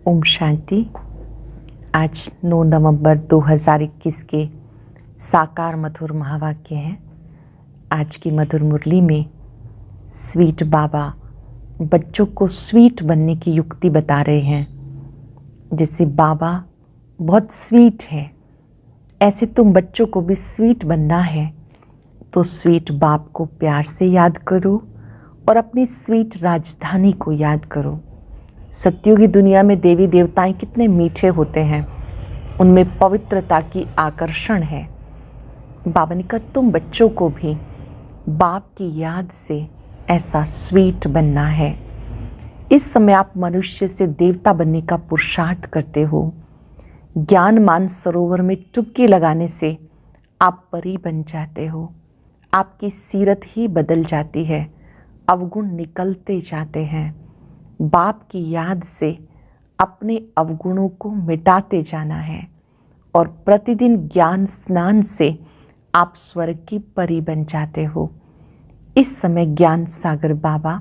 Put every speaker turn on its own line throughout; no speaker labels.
ओम शांति। आज 9 नवंबर 2021 के साकार मधुर महावाक्य हैं। आज की मधुर मुरली में स्वीट बाबा बच्चों को स्वीट बनने की युक्ति बता रहे हैं। जैसे बाबा बहुत स्वीट है, ऐसे तुम बच्चों को भी स्वीट बनना है तो स्वीट बाप को प्यार से याद करो और अपनी स्वीट राजधानी को याद करो। सत्युग की दुनिया में देवी देवताएं कितने मीठे होते हैं, उनमें पवित्रता की आकर्षण है। बाबा ने कहा तुम बच्चों को भी बाप की याद से ऐसा स्वीट बनना है। इस समय आप मनुष्य से देवता बनने का पुरुषार्थ करते हो। ज्ञान मान सरोवर में डुबकी लगाने से आप परी बन जाते हो। आपकी सीरत ही बदल जाती है, अवगुण निकलते जाते हैं। बाप की याद से अपने अवगुणों को मिटाते जाना है और प्रतिदिन ज्ञान स्नान से आप स्वर्ग की परी बन जाते हो। इस समय ज्ञान सागर बाबा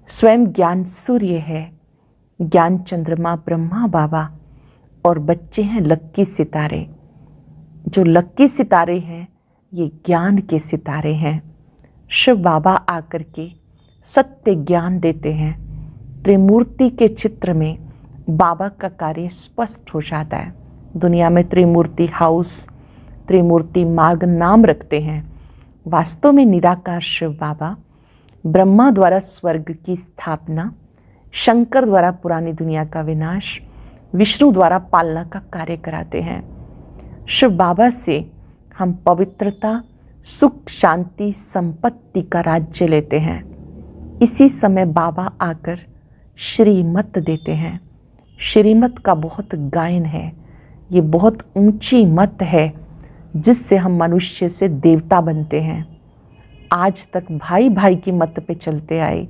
स्वयं ज्ञान सूर्य है, ज्ञान चंद्रमा ब्रह्मा बाबा और बच्चे हैं लक्की सितारे। जो लक्की सितारे हैं ये ज्ञान के सितारे हैं। शिव बाबा आकर के सत्य ज्ञान देते हैं। त्रिमूर्ति के चित्र में बाबा का कार्य स्पष्ट हो जाता है। दुनिया में त्रिमूर्ति हाउस, त्रिमूर्ति मार्ग नाम रखते हैं। वास्तव में निराकार शिव बाबा ब्रह्मा द्वारा स्वर्ग की स्थापना, शंकर द्वारा पुरानी दुनिया का विनाश, विष्णु द्वारा पालना का कार्य कराते हैं। शिव बाबा से हम पवित्रता, सुख, शांति, संपत्ति का राज्य लेते हैं। इसी समय बाबा आकर श्रीमत देते हैं। श्रीमत का बहुत गायन है, ये बहुत ऊंची मत है जिससे हम मनुष्य से देवता बनते हैं। आज तक भाई भाई की मत पे चलते आए,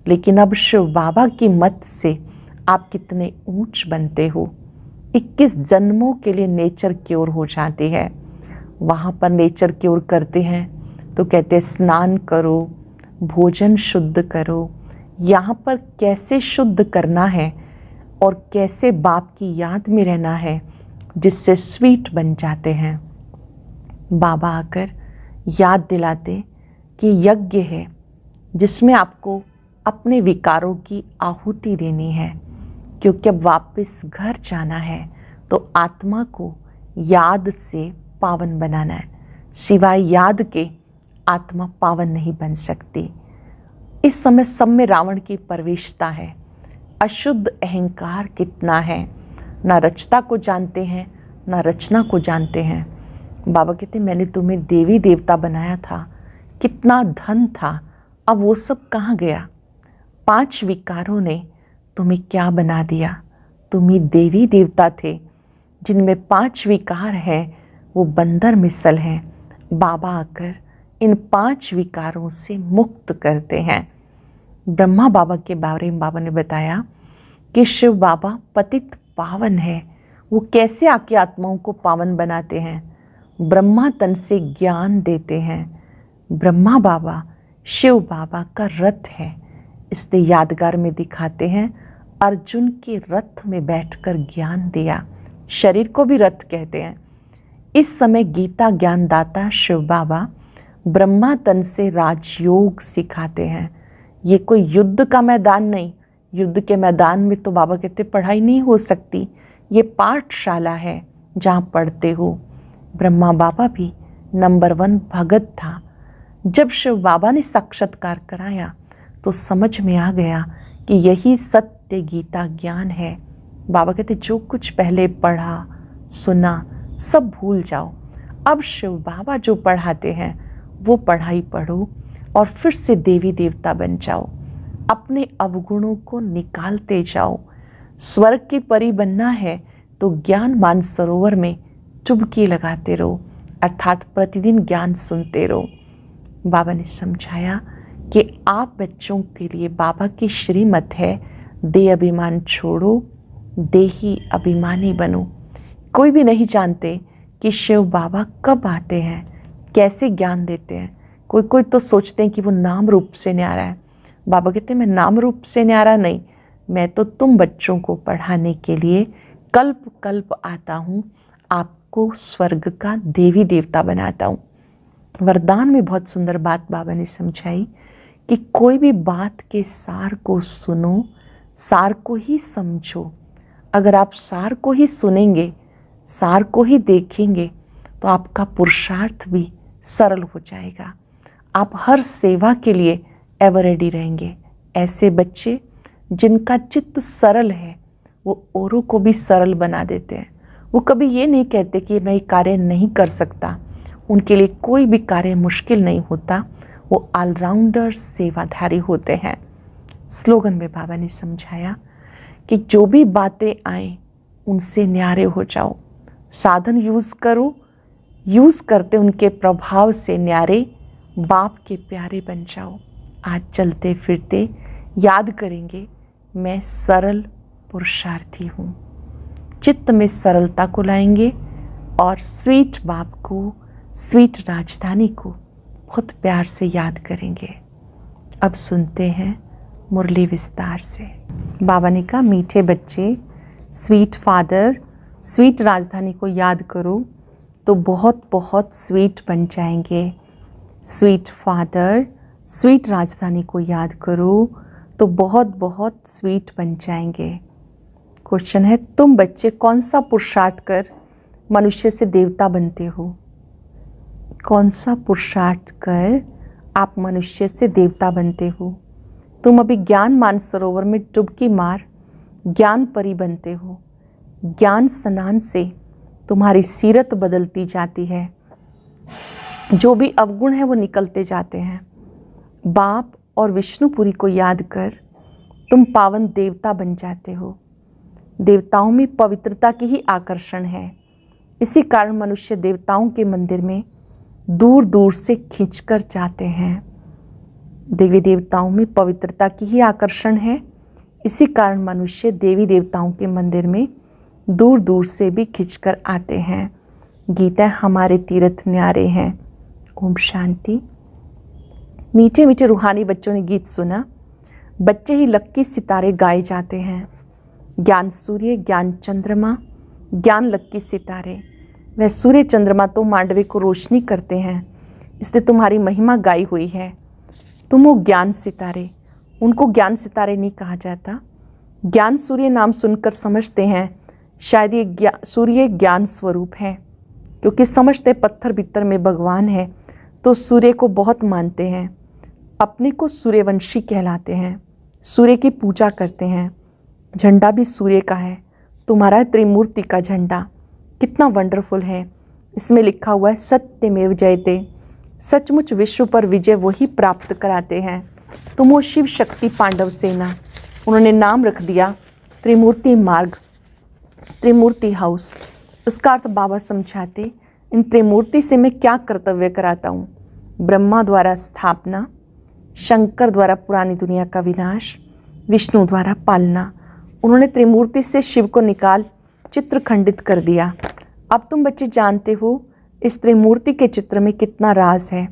लेकिन अब शिव बाबा की मत से आप कितने ऊंच बनते हो। 21 जन्मों के लिए नेचर क्योर हो जाती है। वहाँ पर नेचर क्योर करते हैं तो कहते हैं स्नान करो, भोजन शुद्ध करो। यहाँ पर कैसे शुद्ध करना है और कैसे बाप की याद में रहना है जिससे स्वीट बन जाते हैं। बाबा आकर याद दिलाते कि यज्ञ है जिसमें आपको अपने विकारों की आहुति देनी है, क्योंकि अब वापस घर जाना है तो आत्मा को याद से पावन बनाना है। सिवाय याद के आत्मा पावन नहीं बन सकती। इस समय सब में रावण की प्रवेशता है। अशुद्ध अहंकार कितना है, ना रचता को जानते हैं ना रचना को जानते हैं। बाबा कहते मैंने तुम्हें देवी देवता बनाया था, कितना धन था, अब वो सब कहाँ गया। 5 विकारों ने तुम्हें क्या बना दिया। तुम ही देवी देवता थे जिनमें 5 विकार हैं, वो बंदर मिसल हैं। बाबा आकर इन 5 विकारों से मुक्त करते हैं। ब्रह्मा बाबा के बारे में बाबा ने बताया कि शिव बाबा पतित पावन है। वो कैसे आके आत्माओं को पावन बनाते हैं। ब्रह्मा तन से ज्ञान देते हैं। ब्रह्मा बाबा शिव बाबा का रथ है, इसलिए यादगार में दिखाते हैं अर्जुन के रथ में बैठकर ज्ञान दिया। शरीर को भी रथ कहते हैं। इस समय गीता ज्ञानदाता शिव बाबा ब्रह्मा तन से राजयोग सिखाते हैं। ये कोई युद्ध का मैदान नहीं। युद्ध के मैदान में तो बाबा कहते पढ़ाई नहीं हो सकती। ये पाठशाला है जहाँ पढ़ते हो। ब्रह्मा बाबा भी नंबर 1 भगत था। जब शिव बाबा ने साक्षात्कार कराया तो समझ में आ गया कि यही सत्य गीता ज्ञान है। बाबा कहते जो कुछ पहले पढ़ा सुना सब भूल जाओ। अब शिव बाबा जो पढ़ाते हैं वो पढ़ाई पढ़ो और फिर से देवी देवता बन जाओ। अपने अवगुणों को निकालते जाओ। स्वर्ग की परी बनना है तो ज्ञान मान सरोवर में डुबकी लगाते रहो, अर्थात प्रतिदिन ज्ञान सुनते रहो। बाबा ने समझाया कि आप बच्चों के लिए बाबा की श्रीमत है, दे अभिमान छोड़ो, देही अभिमानी बनो। कोई भी नहीं जानते कि शिव बाबा कब आते हैं, कैसे ज्ञान देते हैं। कोई तो सोचते हैं कि वो नाम रूप से न्यारा है। बाबा कहते हैं मैं नाम रूप से न्यारा नहीं, मैं तो तुम बच्चों को पढ़ाने के लिए कल्प कल्प आता हूँ, आपको स्वर्ग का देवी देवता बनाता हूँ। वरदान में बहुत सुंदर बात बाबा ने समझाई कि कोई भी बात के सार को सुनो, सार को ही समझो। अगर आप सार को ही सुनेंगे, सार को ही देखेंगे, तो आपका पुरुषार्थ भी सरल हो जाएगा। आप हर सेवा के लिए एवर रेडी रहेंगे। ऐसे बच्चे जिनका चित्त सरल है, वो औरों को भी सरल बना देते हैं। वो कभी ये नहीं कहते कि मैं ये कार्य नहीं कर सकता। उनके लिए कोई भी कार्य मुश्किल नहीं होता। वो ऑलराउंडर सेवाधारी होते हैं। स्लोगन में बाबा ने समझाया कि जो भी बातें आए उनसे न्यारे हो जाओ। साधन यूज़ करो, यूज़ करते उनके प्रभाव से न्यारे बाप के प्यारे बन जाओ। आज चलते फिरते याद करेंगे, मैं सरल पुरुषार्थी हूँ। चित्त में सरलता को लाएंगे और स्वीट बाप को, स्वीट राजधानी को बहुत प्यार से याद करेंगे। अब सुनते हैं मुरली विस्तार से। बाबा ने कहा, मीठे बच्चे, स्वीट फादर, स्वीट राजधानी को याद करो तो बहुत बहुत स्वीट बन जाएंगे। स्वीट फादर, स्वीट राजधानी को याद करो तो बहुत बहुत स्वीट बन जाएंगे। क्वेश्चन है, तुम बच्चे कौन सा पुरुषार्थ कर मनुष्य से देवता बनते हो? कौन सा पुरुषार्थ कर आप मनुष्य से देवता बनते हो? तुम अभी ज्ञान मानसरोवर में डुबकी मार ज्ञान परी बनते हो। ज्ञान स्नान से तुम्हारी सीरत बदलती जाती है। जो भी अवगुण है वो निकलते जाते हैं। बाप और विष्णुपुरी को याद कर तुम पावन देवता बन जाते हो। देवताओं में पवित्रता की ही आकर्षण है। इसी कारण मनुष्य देवताओं के मंदिर में दूर दूर से खींचकर जाते हैं। देवी देवताओं में पवित्रता की ही आकर्षण है। इसी कारण मनुष्य देवी देवताओं के मंदिर में दूर दूर से भी खींचकर आते हैं। गीता हमारे तीर्थ न्यारे हैं। ओम शांति। मीठे मीठे रूहानी बच्चों ने गीत सुना। बच्चे ही लक्की सितारे गाए जाते हैं। ज्ञान सूर्य, ज्ञान चंद्रमा, ज्ञान लक्की सितारे। वह सूर्य चंद्रमा तो मांडवे को रोशनी करते हैं, इसलिए तुम्हारी महिमा गाई हुई है। तुम हो ज्ञान सितारे। उनको ज्ञान सितारे नहीं कहा जाता। ज्ञान सूर्य नाम सुनकर समझते हैं शायद ये सूर्य ज्ञान स्वरूप है, क्योंकि समझते पत्थर भीतर में भगवान है तो सूर्य को बहुत मानते हैं। अपने को सूर्यवंशी कहलाते हैं। सूर्य की पूजा करते हैं। झंडा भी सूर्य का है। तुम्हारा त्रिमूर्ति का झंडा कितना वंडरफुल है। इसमें लिखा हुआ है सत्यमेव जयते। सचमुच विश्व पर विजय वही प्राप्त कराते हैं। तुम हो शिव शक्ति पांडव सेना। उन्होंने नाम रख दिया त्रिमूर्ति मार्ग, त्रिमूर्ति हाउस। उसका अर्थ बाबा समझाते, इन त्रिमूर्ति से मैं क्या कर्तव्य कराता हूँ। ब्रह्मा द्वारा स्थापना, शंकर द्वारा पुरानी दुनिया का विनाश, विष्णु द्वारा पालना। उन्होंने त्रिमूर्ति से शिव को निकाल चित्र खंडित कर दिया। अब तुम बच्चे जानते हो इस त्रिमूर्ति के चित्र में कितना राज है।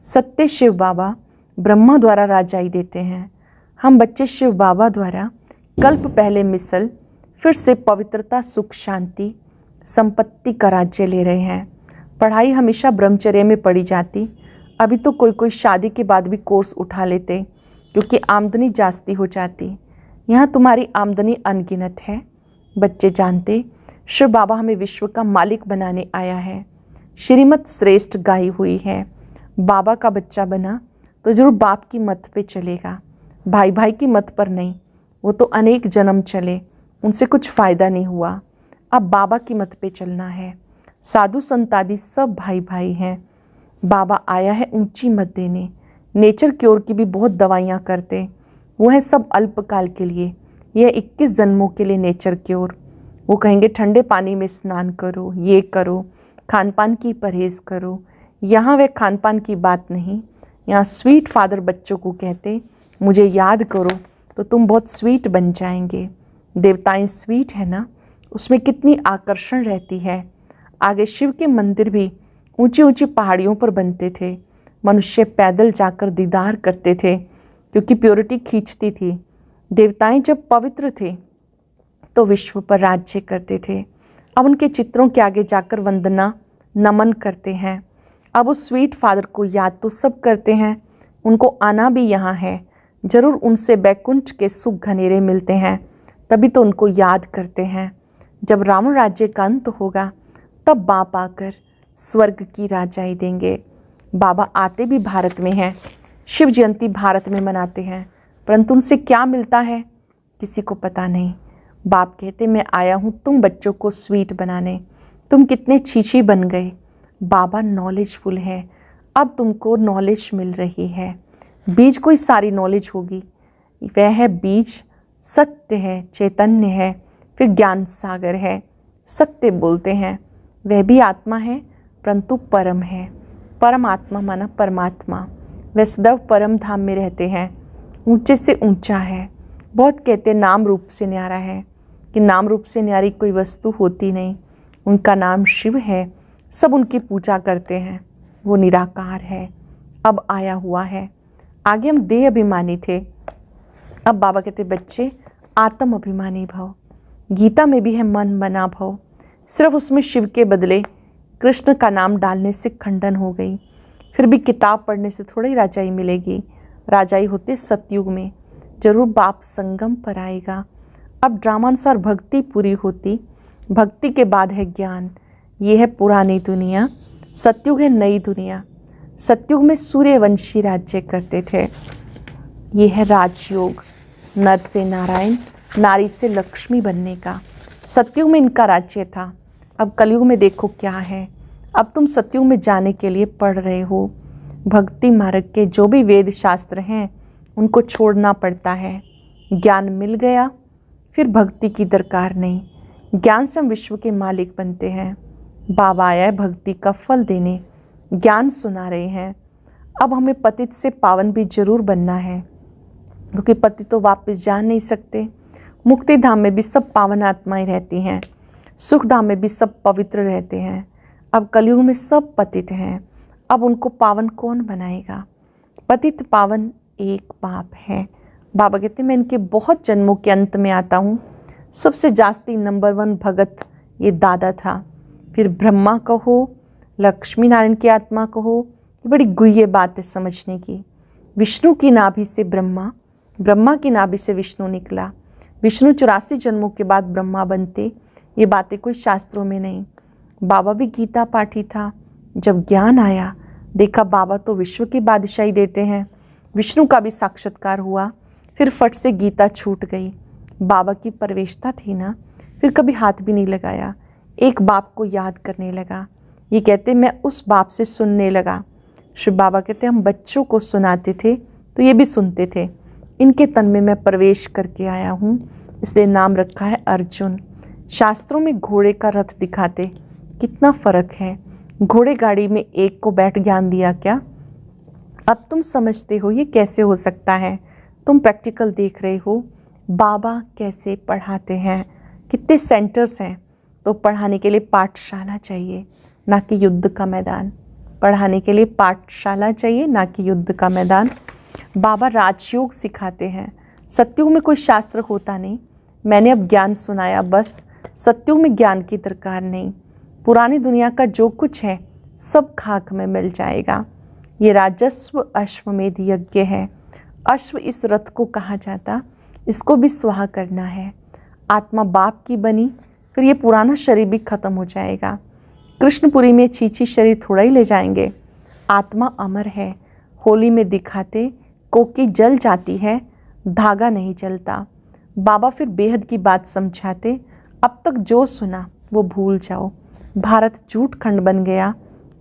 सत्य शिव बाबा ब्रह्मा द्वारा राजाई देते हैं। हम बच्चे शिव बाबा द्वारा कल्प पहले मिसल, फिर से पवित्रता, सुख, शांति, संपत्ति का राज्य ले रहे हैं। पढ़ाई हमेशा ब्रह्मचर्य में पढ़ी जाती। अभी तो कोई कोई शादी के बाद भी कोर्स उठा लेते क्योंकि आमदनी जास्ती हो जाती। यहाँ तुम्हारी आमदनी अनगिनत है। बच्चे जानते शिव बाबा हमें विश्व का मालिक बनाने आया है। श्रीमत श्रेष्ठ गाई हुई है। बाबा का बच्चा बना तो जरूर बाप की मत पे चलेगा, भाई भाई की मत पर नहीं। वो तो अनेक जन्म चले, उनसे कुछ फ़ायदा नहीं हुआ। अब बाबा की मत पे चलना है। साधु संतादि सब भाई भाई हैं। बाबा आया है ऊंची मत देने। नेचर क्योर की भी बहुत दवाइयाँ करते, वो है सब अल्पकाल के लिए। यह 21 जन्मों के लिए नेचर क्योर। वो कहेंगे ठंडे पानी में स्नान करो, ये करो, खान पान की परहेज़ करो। यहाँ वह खान पान की बात नहीं। यहाँ स्वीट फादर बच्चों को कहते मुझे याद करो तो तुम बहुत स्वीट बन जाएंगे। देवताएं स्वीट है ना, उसमें कितनी आकर्षण रहती है। आगे शिव के मंदिर भी ऊंची ऊंची पहाड़ियों पर बनते थे। मनुष्य पैदल जाकर दीदार करते थे क्योंकि प्योरिटी खींचती थी। देवताएं जब पवित्र थे तो विश्व पर राज्य करते थे। अब उनके चित्रों के आगे जाकर वंदना नमन करते हैं। अब उस स्वीट फादर को याद तो सब करते हैं, उनको आना भी यहाँ है। जरूर उनसे बैकुंठ के सुख घनेरे मिलते हैं, तभी तो उनको याद करते हैं। जब रावण राज्य का अंत होगा तब बाप आकर स्वर्ग की राजाई देंगे। बाबा आते भी भारत में हैं, शिव जयंती भारत में मनाते हैं, परंतु उनसे क्या मिलता है किसी को पता नहीं। बाप कहते मैं आया हूँ तुम बच्चों को स्वीट बनाने, तुम कितने छीछी बन गए। बाबा नॉलेजफुल है, अब तुमको नॉलेज मिल रही है। बीज कोई सारी नॉलेज होगी, वह है बीज सत्य है, चैतन्य है, फिर ज्ञान सागर है। सत्य बोलते हैं, वह भी आत्मा है परंतु परम है। परम आत्मा माना परमात्मा, वह सदैव परम धाम में रहते हैं, ऊंचे से ऊंचा है। बहुत कहते हैं नाम रूप से न्यारा है, कि नाम रूप से न्यारी कोई वस्तु होती नहीं। उनका नाम शिव है, सब उनकी पूजा करते हैं। वो निराकार है, अब आया हुआ है। आगे हम देह अभिमानी थे, अब बाबा कहते बच्चे आत्म अभिमानी भव। गीता में भी है मन बना भव, सिर्फ उसमें शिव के बदले कृष्ण का नाम डालने से खंडन हो गई। फिर भी किताब पढ़ने से थोड़ा ही राजाई मिलेगी, राजाई होते सतयुग में। जरूर बाप संगम पर आएगा। अब ड्रामानुसार भक्ति पूरी होती, भक्ति के बाद है ज्ञान। ये है पुरानी दुनिया, सतयुग है नई दुनिया। सतयुग में सूर्यवंशी राज्य करते थे। ये है राजयोग, नर से नारायण, नारी से लक्ष्मी बनने का। सतयुग में इनका राज्य था। अब कलयुग में देखो क्या है। अब तुम सतयुग में जाने के लिए पढ़ रहे हो। भक्ति मार्ग के जो भी वेद शास्त्र हैं उनको छोड़ना पड़ता है। ज्ञान मिल गया फिर भक्ति की दरकार नहीं। ज्ञान से हम विश्व के मालिक बनते हैं। बाबा आया है भक्ति का फल देने, ज्ञान सुना रहे हैं। अब हमें पतित से पावन भी जरूर बनना है, क्योंकि पति तो वापस जा नहीं सकते। मुक्ति धाम में भी सब पावन आत्माएं रहती हैं, सुख धाम में भी सब पवित्र रहते हैं। अब कलयुग में सब पतित हैं, अब उनको पावन कौन बनाएगा। पतित पावन एक बाप है। बाबा कहते हैं मैं इनके बहुत जन्मों के अंत में आता हूँ। सबसे जास्ती नंबर 1 भगत ये दादा था। फिर ब्रह्मा कहो, लक्ष्मी नारायण की आत्मा कहो, ये बड़ी गुह्य बात है समझने की। विष्णु की नाभि से ब्रह्मा, ब्रह्मा की नाभि से विष्णु निकला। विष्णु 84 जन्मों के बाद ब्रह्मा बनते, ये बातें कोई शास्त्रों में नहीं। बाबा भी गीता पाठी था। जब ज्ञान आया देखा बाबा तो विश्व की बादशाही देते हैं। विष्णु का भी साक्षात्कार हुआ, फिर फट से गीता छूट गई। बाबा की परवेशता थी ना, फिर कभी हाथ भी नहीं लगाया। एक बाप को याद करने लगा। ये कहते मैं उस बाप से सुनने लगा। शिव बाबा कहते हम बच्चों को सुनाते थे तो ये भी सुनते थे। इनके तन में मैं प्रवेश करके आया हूँ, इसलिए नाम रखा है अर्जुन। शास्त्रों में घोड़े का रथ दिखाते, कितना फर्क है। घोड़े गाड़ी में एक को बैठ ज्ञान दिया क्या। अब तुम समझते हो ये कैसे हो सकता है। तुम प्रैक्टिकल देख रहे हो बाबा कैसे पढ़ाते हैं, कितने सेंटर्स हैं। तो पढ़ाने के लिए पाठशाला चाहिए, ना कि युद्ध का मैदान। पढ़ाने के लिए पाठशाला चाहिए, ना कि युद्ध का मैदान। बाबा राजयोग सिखाते हैं। सतयुग में कोई शास्त्र होता नहीं। मैंने अब ज्ञान सुनाया बस। सतयुग में ज्ञान की दरकार नहीं। पुरानी दुनिया का जो कुछ है सब खाक में मिल जाएगा। ये राजस्व अश्वमेध यज्ञ है। अश्व इस रथ को कहा जाता, इसको भी स्वाहा करना है। आत्मा बाप की बनी, फिर ये पुराना शरीर भी खत्म हो जाएगा। कृष्णपुरी में छीछी शरीर थोड़ा ही ले जाएंगे। आत्मा अमर है। होली में दिखाते कोकी जल जाती है, धागा नहीं जलता। बाबा फिर बेहद की बात समझाते, अब तक जो सुना वो भूल जाओ। भारत झूठ खंड बन गया,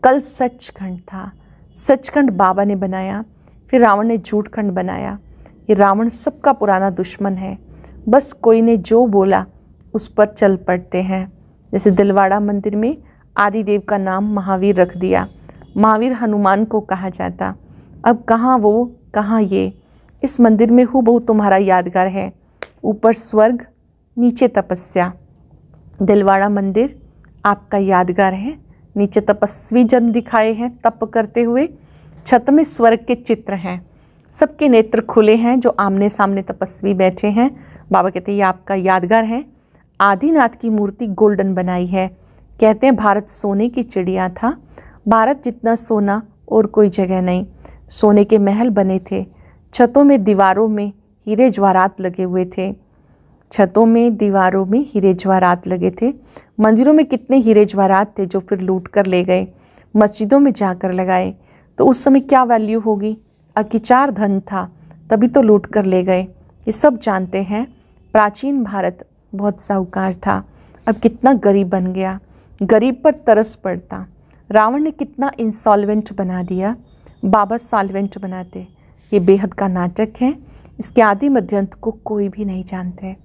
कल सचखंड था। सचखंड बाबा ने बनाया, फिर रावण ने झूठ खंड बनाया। ये रावण सबका पुराना दुश्मन है। बस कोई ने जो बोला उस पर चल पड़ते हैं। जैसे दिलवाड़ा मंदिर में आदिदेव का नाम महावीर रख दिया। महावीर हनुमान को कहा जाता। अब कहाँ वो कहाँ ये। इस मंदिर में हूबहू तुम्हारा यादगार है। ऊपर स्वर्ग, नीचे तपस्या। दिलवाड़ा मंदिर आपका यादगार है। नीचे तपस्वी जन दिखाए हैं तप करते हुए। छत में स्वर्ग के चित्र हैं। सबके नेत्र खुले हैं जो आमने सामने तपस्वी बैठे हैं। बाबा कहते हैं ये आपका यादगार है। आदिनाथ की मूर्ति गोल्डन बनाई है। कहते हैं भारत सोने की चिड़िया था, भारत जितना सोना और कोई जगह नहीं। सोने के महल बने थे, छतों में दीवारों में हीरे जवाहरात लगे हुए थे। छतों में दीवारों में हीरे जवाहरात लगे थे। मंदिरों में कितने हीरे जवाहरात थे जो फिर लूट कर ले गए, मस्जिदों में जाकर लगाए। तो उस समय क्या वैल्यू होगी? अकिचार धन था, तभी तो लूट कर ले गए। ये सब जानते हैं। प्राचीन भारत बहुत साहूकार था, अब कितना गरीब बन गया। गरीब पर तरस पड़ता। रावण ने कितना इंसॉल्वेंट बना दिया, बाबा सॉल्वेंट बनाते। ये बेहद का नाटक है, इसके आदि मध्यंत को कोई भी नहीं जानते।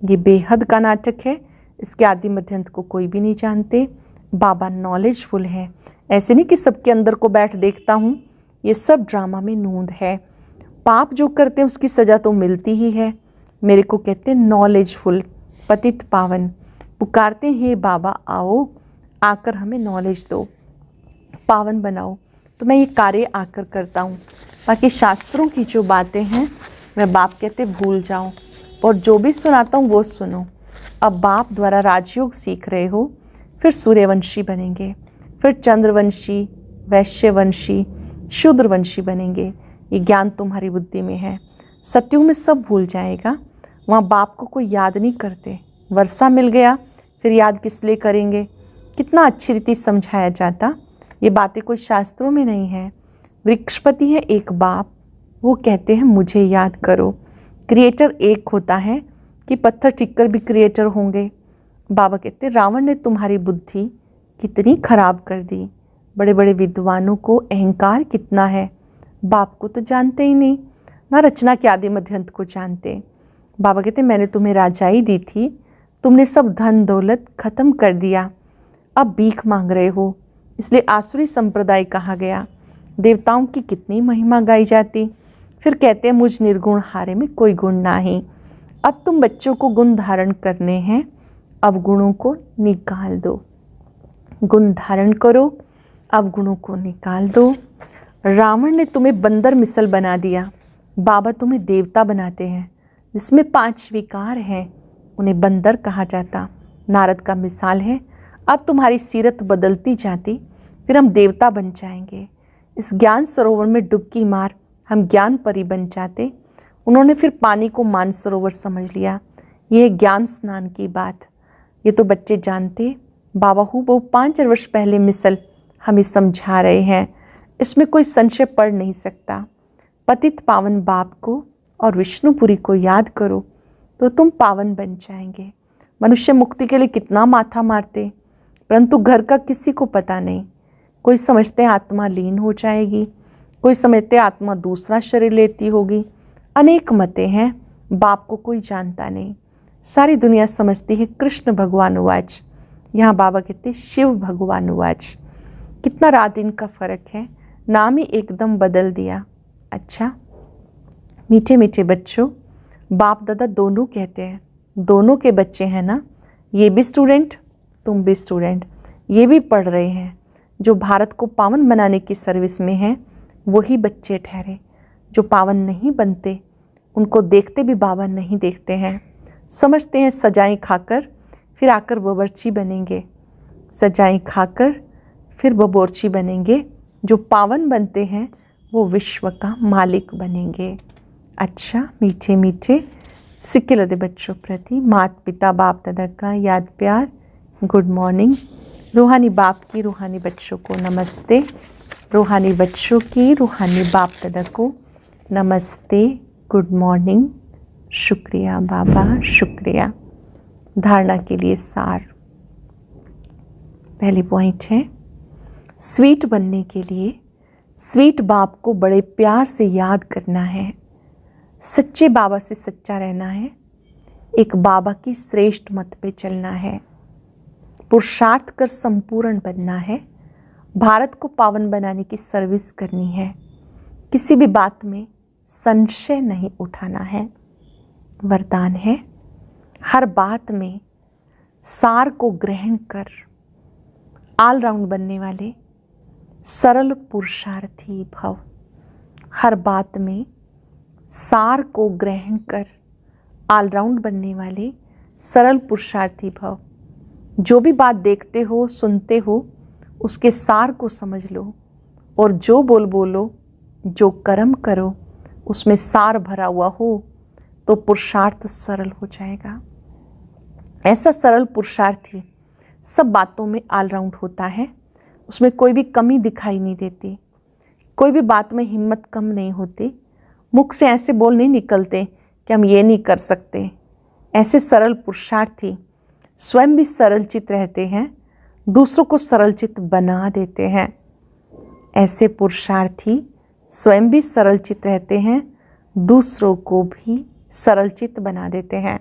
ये बेहद का नाटक है, इसके आदि मध्यंत को कोई भी नहीं जानते। बाबा नॉलेजफुल है, ऐसे नहीं कि सबके अंदर को बैठ देखता हूँ। ये सब ड्रामा में नूंद है। पाप जो करते हैं उसकी सज़ा तो मिलती ही है। मेरे को कहते हैं नॉलेजफुल, पतित पावन। पुकारते हैं बाबा आओ, आकर हमें नॉलेज दो, पावन बनाओ। तो मैं ये कार्य आकर करता हूँ। बाकी शास्त्रों की जो बातें हैं मैं बाप कहते भूल जाओ, और जो भी सुनाता हूँ वो सुनो। अब बाप द्वारा राजयोग सीख रहे हो, फिर सूर्यवंशी बनेंगे, फिर चंद्रवंशी, वैश्यवंशी, शूद्रवंशी बनेंगे। ये ज्ञान तुम्हारी बुद्धि में है। सत्युग में सब भूल जाएगा, वहाँ बाप को कोई याद नहीं करते। वर्षा मिल गया फिर याद किस लिए करेंगे? कितना अच्छी रीति समझाया जाता। ये बातें कोई शास्त्रों में नहीं है। वृक्षपति है एक बाप, वो कहते हैं मुझे याद करो। क्रिएटर एक होता है कि पत्थर टिककर भी क्रिएटर होंगे। बाबा कहते रावण ने तुम्हारी बुद्धि कितनी खराब कर दी। बड़े बड़े विद्वानों को अहंकार कितना है, बाप को तो जानते ही नहीं, ना रचना के आदि मध्यंत को जानते। बाबा कहते मैंने तुम्हें राजाई दी थी, तुमने सब धन दौलत खत्म कर दिया, अब भीख मांग रहे हो। इसलिए आसुरी संप्रदाय कहा गया। देवताओं की कितनी महिमा गाई जाती। फिर कहते हैं मुझ निर्गुण हारे में कोई गुण नहीं। अब तुम बच्चों को गुण धारण करने हैं, अवगुणों को निकाल दो। गुण धारण करो, अवगुणों को निकाल दो। रावण ने तुम्हें बंदर मिसल बना दिया, बाबा तुम्हें देवता बनाते हैं। जिसमें 5 विकार हैं उन्हें बंदर कहा जाता। नारद का मिसाल है। अब तुम्हारी सीरत बदलती जाती, फिर हम देवता बन जाएंगे। इस ज्ञान सरोवर में डुबकी मार, हम ज्ञान परी बन जाते। उन्होंने फिर पानी को मानसरोवर समझ लिया। यह है ज्ञान स्नान की बात। ये तो बच्चे जानते। बाबा हूबहू 5 वर्ष पहले मिसल हमें समझा रहे हैं। इसमें कोई संशय पड़ नहीं सकता। पतित पावन बाप को और विष्णुपुरी को याद करो तो तुम पावन बन जाएंगे। मनुष्य मुक्ति के लिए कितना माथा मारते, परंतु घर का किसी को पता नहीं। कोई समझते आत्मा लीन हो जाएगी, कोई समझते आत्मा दूसरा शरीर लेती होगी। अनेक मतें हैं, बाप को कोई जानता नहीं। सारी दुनिया समझती है कृष्ण भगवान उवाच, यहाँ बाबा कहते शिव भगवान उवाच। कितना रात दिन का फर्क है, नाम ही एकदम बदल दिया। अच्छा मीठे मीठे बच्चों, बाप दादा दोनों कहते हैं, दोनों के बच्चे हैं ना। ये भी स्टूडेंट, तुम भी स्टूडेंट, ये भी पढ़ रहे हैं। जो भारत को पावन बनाने की सर्विस में हैं वही बच्चे ठहरे। जो पावन नहीं बनते उनको देखते भी बाबा नहीं देखते हैं। समझते हैं सजाएं खाकर फिर आकर बावर्ची बनेंगे, सजाएं खाकर फिर बावर्ची बनेंगे। जो पावन बनते हैं वो विश्व का मालिक बनेंगे। अच्छा मीठे मीठे सिक्के लदे बच्चों प्रति माता पिता बाप दादा का याद प्यार, गुड मॉर्निंग। रूहानी बाप की रूहानी बच्चों को नमस्ते, रूहानी बच्चों की रूहानी बाप दादा को नमस्ते, गुड मॉर्निंग। शुक्रिया बाबा, शुक्रिया। धारणा के लिए सार। पहली पॉइंट है, स्वीट बनने के लिए स्वीट बाप को बड़े प्यार से याद करना है। सच्चे बाबा से सच्चा रहना है। एक बाबा की श्रेष्ठ मत पे चलना है। पुरुषार्थ कर संपूर्ण बनना है। भारत को पावन बनाने की सर्विस करनी है। किसी भी बात में संशय नहीं उठाना है। वरदान है, हर बात में सार को ग्रहण कर ऑलराउंड बनने वाले सरल पुरुषार्थी भव। हर बात में सार को ग्रहण कर ऑलराउंड बनने वाले सरल पुरुषार्थी भव। जो भी बात देखते हो, सुनते हो, उसके सार को समझ लो और जो बोलो, जो कर्म करो, उसमें सार भरा हुआ हो तो पुरुषार्थ सरल हो जाएगा। ऐसा सरल पुरुषार्थी सब बातों में ऑलराउंड होता है, उसमें कोई भी कमी दिखाई नहीं देती, कोई भी बात में हिम्मत कम नहीं होती, मुख से ऐसे बोल नहीं निकलते कि हम ये नहीं कर सकते। ऐसे सरल पुरुषार्थी स्वयं भी सरल चित्त रहते हैं, दूसरों को सरल चित्त बना देते हैं। ऐसे पुरुषार्थी स्वयं भी सरल चित्त रहते हैं, दूसरों को भी सरल चित्त बना देते हैं।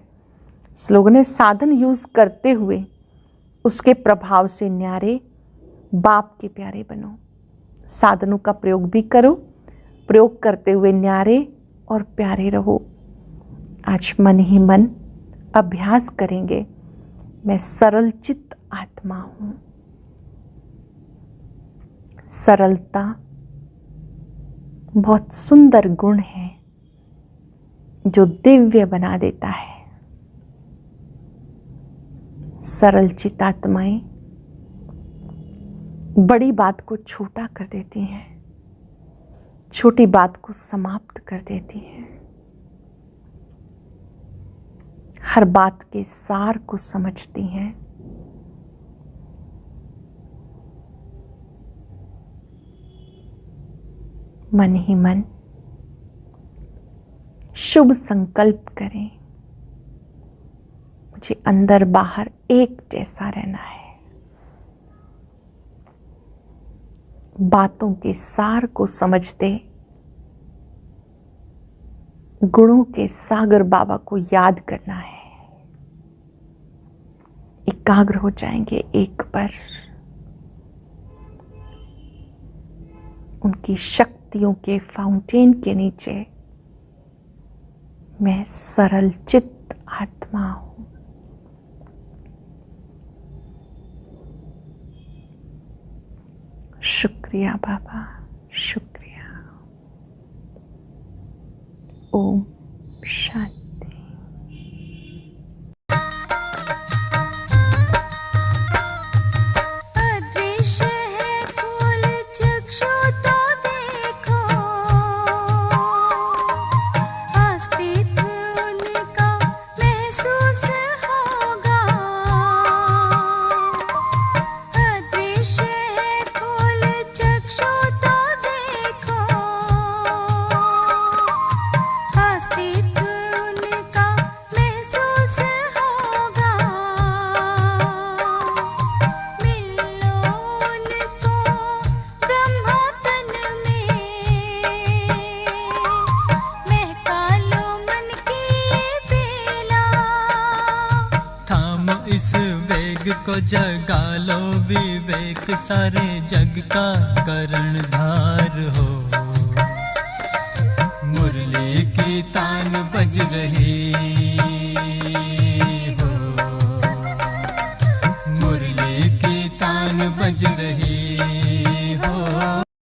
स्लोगन है, साधन यूज करते हुए उसके प्रभाव से न्यारे, बाप के प्यारे बनो। साधनों का प्रयोग भी करो, प्रयोग करते हुए न्यारे और प्यारे रहो। आज मन ही मन अभ्यास करेंगे, मैं सरल चित्त आत्मा हूं। सरलता बहुत सुंदर गुण है जो दिव्य बना देता है। सरल चित्त आत्माएं बड़ी बात को छोटा कर देती हैं, छोटी बात को समाप्त कर देती हैं, हर बात के सार को समझती हैं। मन ही मन शुभ संकल्प करें, मुझे अंदर बाहर एक जैसा रहना है। बातों के सार को समझते गुणों के सागर बाबा को याद करना है। एकाग्र हो जाएंगे एक पर, उनकी शक्तियों के फाउंटेन के नीचे मैं सरल चित्त आत्मा हूं। शुक्रिया बाबा, शुक्रिया। ओम शांति।
अदृश्य है खोल चक्षु तो देखो, अस्तित्व उनका महसूस होगा। अदृश्य है खोल चक्षु तो देखो, अस्तित्व उनका महसूस होगा। मिल लो उनको ब्रह्मतन में, महका लो मन की बेला।
थामो इस वेग को, जगा लो विवेक, सारे जग का करणधार हो।